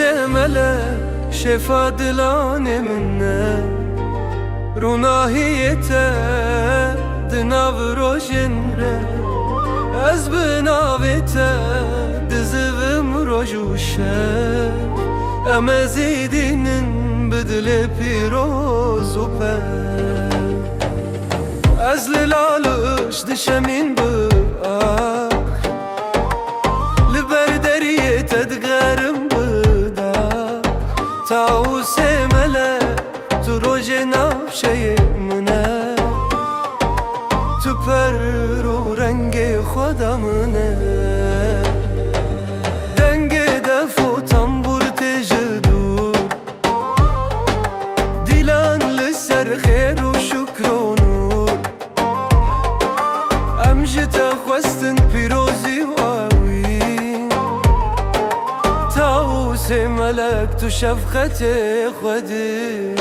ملك شفا دلاني منه روناهيته دناو روجنره از بناوته دزوم روجوشه اما زیدینن بدل پیروز و پر از لالش دشمین بآخ لبر دریه تدگرم بدا تاوس ملک تو روژ نافشه منه تو پر و رنگ خودمونه دنگ دف و تنبور تجدو دیلان لسر خیر و شکر و نور امجد خواستن پیروزی و آوین تاوس ملک تو شفقت خودی